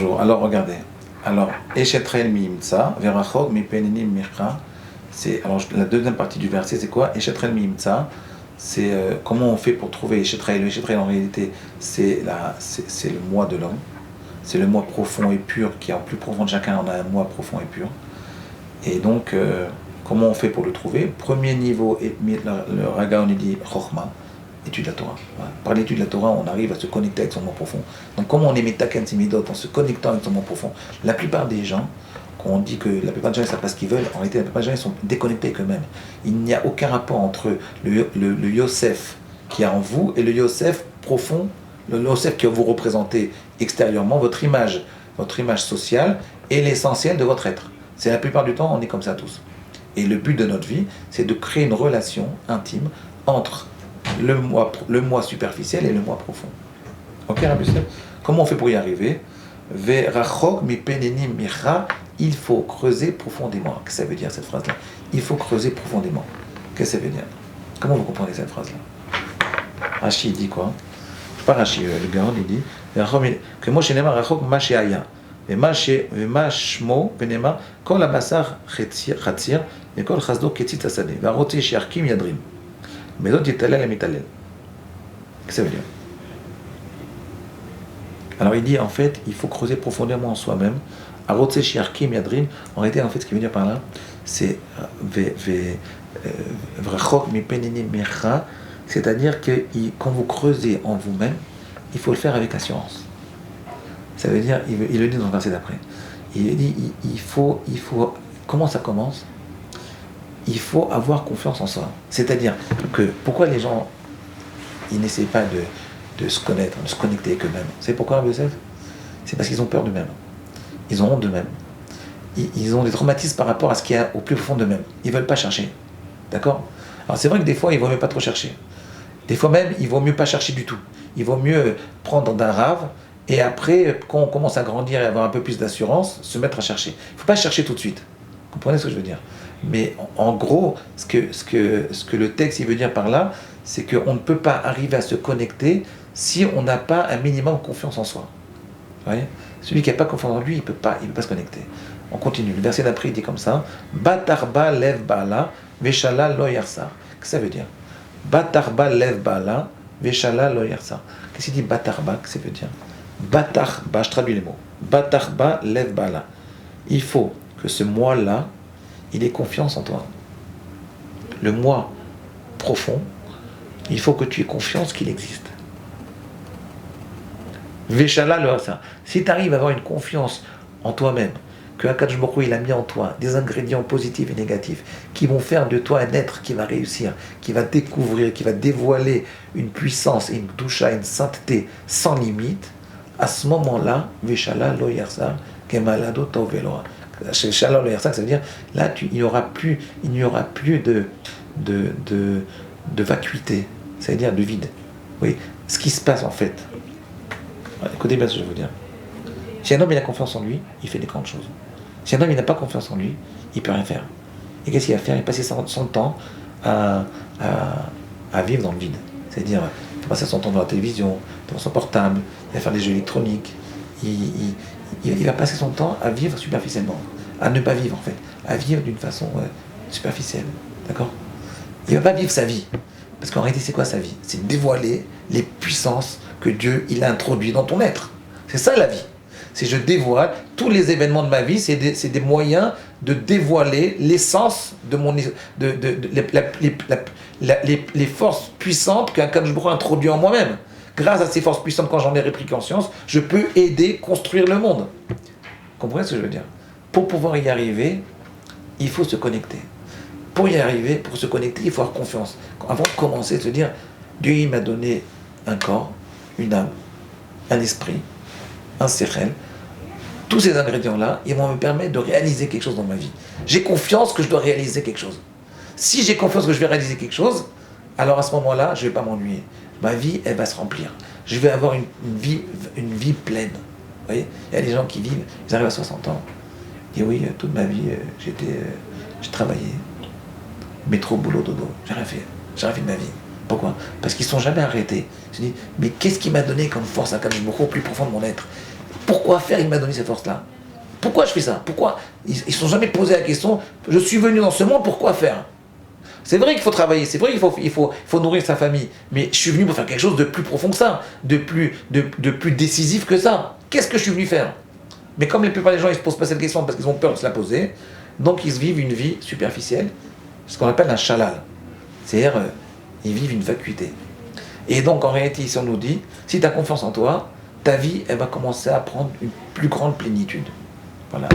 Bonjour. Alors, regardez. Alors, Eshetrel miimtsa, verachok mi penenim mircha. C'est, alors, la deuxième partie du verset, c'est quoi? Eshetrel miimtsa, c'est comment on fait pour trouver Eshetrel. Eshetrel, en réalité, c'est le moi de l'homme. C'est le moi profond et pur, qui est en plus profond de chacun, on a un moi profond et pur. Et donc, comment on fait pour le trouver? Premier niveau, le Raga, on dit Chokhmah, étude de la Torah. Voilà. Par l'étude de la Torah, on arrive à se connecter avec son moi profond. Donc, comment on est Metaken Simidot, en se connectant avec son moi profond? La plupart des gens, quand on dit que la plupart des gens ne savent pas ce qu'ils veulent, en réalité, la plupart des gens ils sont déconnectés avec eux-mêmes. Il n'y a aucun rapport entre le Yosef qui est en vous et le Yosef profond, le Yosef que vous représentez extérieurement, votre image sociale est l'essentiel de votre être. C'est la plupart du temps, on est comme ça tous. Et le but de notre vie, c'est de créer une relation intime entre le moi superficiel et le moi profond. Ok, Rabbi Yosef? Comment on fait pour y arriver? Verachok mi penenim micha, il faut creuser profondément. Qu'est-ce que ça veut dire cette phrase-là? Il faut creuser profondément. Qu'est-ce que ça veut dire? Comment vous comprenez cette phrase-là? Rashi dit quoi? Pas Rashi, le Gaon il dit que moi chez Nema Rachok Mashéaya. ומה שמו ונאמר כל הבשר חציר וכל חסדו כציץ השדה והרוצה שיחכים ידרים בזאת יתהלל למתהלל. Qu'est-ce que ça veut dire? Alors il dit en fait il faut creuser profondément en soi-même. הרוצה שיחכים ידרים, en réalité en fait ce qui veut dire par là c'est ורחוק מפני נימך, c'est-à-dire que quand vous creusez en vous-même il faut le faire avec assurance. Ça veut dire, il le dit dans le verset d'après. Il dit, il faut, comment ça commence? Il faut avoir confiance en soi. C'est-à-dire que, pourquoi les gens, ils n'essayent pas de se connaître, de se connecter avec eux-mêmes? C'est pourquoi, Rabbi Yosef? C'est parce qu'ils ont peur d'eux-mêmes. Ils ont honte d'eux-mêmes. Ils ont des traumatismes par rapport à ce qu'il y a au plus profond d'eux-mêmes. Ils ne veulent pas chercher. D'accord? Alors c'est vrai que des fois, il vaut mieux pas trop chercher. Des fois même, il vaut mieux pas chercher du tout. Il vaut mieux prendre d'un rave. Et après, quand on commence à grandir et avoir un peu plus d'assurance, se mettre à chercher. Il ne faut pas chercher tout de suite. Vous comprenez ce que je veux dire? Mais en gros, ce que le texte il veut dire par là, c'est qu'on ne peut pas arriver à se connecter si on n'a pas un minimum de confiance en soi. Vous voyez? Celui qui n'a pas confiance en lui, il ne peut pas se connecter. On continue. Le verset d'après, il dit comme ça. Batarba lev bala, veshala lo yarsar. Qu'est-ce que ça veut dire? Batarba lev bala, veshala lo yarsar. Qu'est-ce qu'il dit batarba? Qu'est-ce que ça veut dire? Batarba, je traduis les mots. Batarba lev bala. Il faut que ce moi-là, il ait confiance en toi. Le moi profond, il faut que tu aies confiance qu'il existe. Veshala lo asa. Si tu arrives à avoir une confiance en toi-même, que Akadosh Baruch Hu il a mis en toi des ingrédients positifs et négatifs qui vont faire de toi un être qui va réussir, qui va découvrir, qui va dévoiler une puissance et une doucha, une sainteté sans limite, à ce moment-là, Veshala lo yarsar, kemalado toveloa. Veshala lo yarsar, ça veut dire, là, il n'y aura plus de vacuité, c'est-à-dire de vide. Oui, ce qui se passe en fait. Écoutez bien ce que je veux dire. Si un homme il a confiance en lui, il fait des grandes choses. Si un homme il n'a pas confiance en lui, il ne peut rien faire. Et qu'est-ce qu'il va faire? Il va passer son temps à vivre dans le vide. C'est-à-dire, il va passer son temps devant la télévision, devant son portable, il va faire des jeux électroniques. Il va passer son temps à vivre superficiellement, à ne pas vivre en fait, à vivre d'une façon superficielle. D'accord? Il ne va pas vivre sa vie. Parce qu'en réalité, c'est quoi sa vie? C'est dévoiler les puissances que Dieu il a introduites dans ton être. C'est ça la vie. C'est je dévoile tous les événements de ma vie, c'est des moyens de dévoiler l'essence de mon les forces puissantes qu'un Kadosh Baruch Hu a introduit en moi-même. Grâce à ces forces puissantes, quand j'en ai pris conscience, je peux aider, construire le monde. Vous comprenez ce que je veux dire? Pour pouvoir y arriver, il faut se connecter. Pour y arriver, pour se connecter, il faut avoir confiance. Avant de commencer, de se dire, Dieu il m'a donné un corps, une âme, un esprit, un sechel. Tous ces ingrédients-là, ils vont me permettre de réaliser quelque chose dans ma vie. J'ai confiance que je dois réaliser quelque chose. Si j'ai confiance que je vais réaliser quelque chose, alors à ce moment-là, je ne vais pas m'ennuyer. Ma vie, elle va se remplir. Je vais avoir une vie pleine. Vous voyez? Il y a des gens qui vivent, ils arrivent à 60 ans. Et oui, toute ma vie, j'ai travaillé. Métro, boulot, dodo. J'ai rien fait de ma vie. Pourquoi? Parce qu'ils ne sont jamais arrêtés. Je dis, mais qu'est-ce qui m'a donné comme force à Kadosh Baruch Hu au plus profond de mon être? pourquoi faire, il m'a donné cette force-là. Pourquoi je fais ça? Pourquoi? Ils ne se sont jamais posé la question, je suis venu dans ce monde, pourquoi faire? C'est vrai qu'il faut travailler, c'est vrai qu'il faut nourrir sa famille, mais je suis venu pour faire quelque chose de plus profond que ça, de plus décisif que ça. Qu'est-ce que je suis venu faire? Mais comme la plupart des gens ils ne se posent pas cette question parce qu'ils ont peur de se la poser, donc ils se vivent une vie superficielle, ce qu'on appelle un shalal. C'est-à-dire, ils vivent une vacuité. Et donc en réalité, ici on nous dit, si tu as confiance en toi, ta vie, elle va commencer à prendre une plus grande plénitude. Voilà.